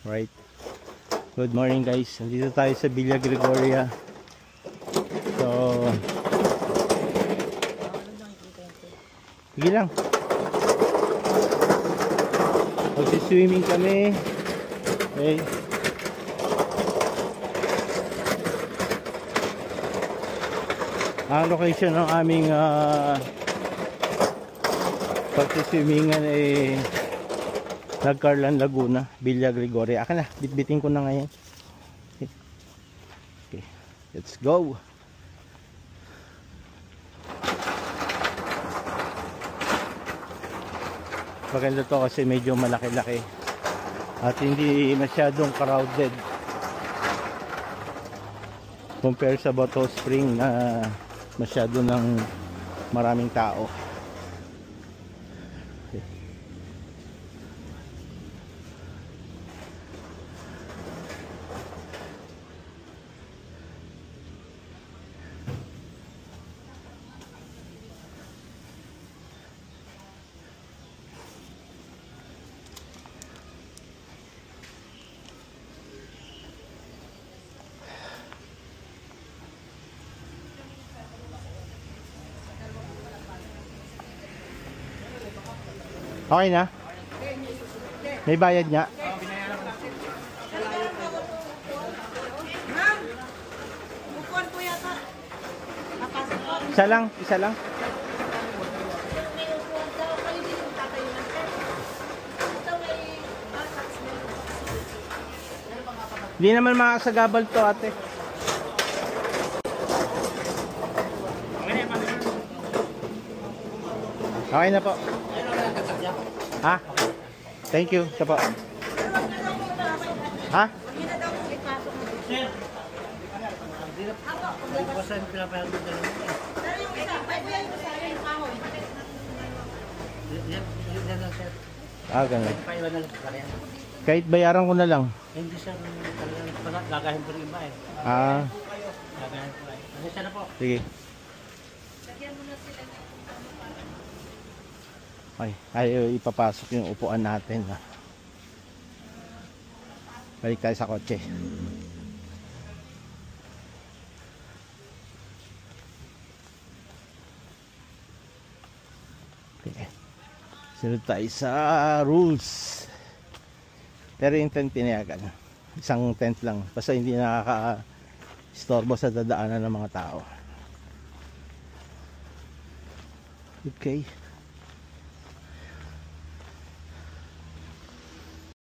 Right. Good morning guys. Nandito tayo sa Villa Gregoria. So sige lang. Magsi-swimming kami. Okay. Ang location ng aming pagsi-swimmingan ay Nagcarlan, Laguna, Villa Gregoria. Akin na, bitbitin ko na ngayon. Okay, let's go. Maganda to kasi medyo malaki-laki at hindi masyadong crowded compare sa Bato Spring na masyado ng maraming tao. Okay na? May bayad niya? Ma'am, bukuan po yata. Isa lang, isa lang. May upuan daw. Kayo din yung tatayunan. Ito may tax na. Hindi naman makasagabal to ate. Okay na po. Ha? Thank you. Ito po. Ha? Hindi na daw kung ipasok mo. Sir. Ako, paglabas. Sir, yung isa. Ay, kuya, yung isa. Yung kahoy. Ganun. Kahit bayaran ko na lang. Hindi sir, talagang gagahin po rin iba eh. Gagahin po rin. Ano siya na po? Sige. Ay, ayaw ipapasok yung upuan natin. Balik tayo sa kotse. Okay. Sunod tayo sa rules. Pero yung tent pinayagan. Isang tent lang. Basta hindi nakaka-istorbo sa dadaanan ng mga tao. Okay.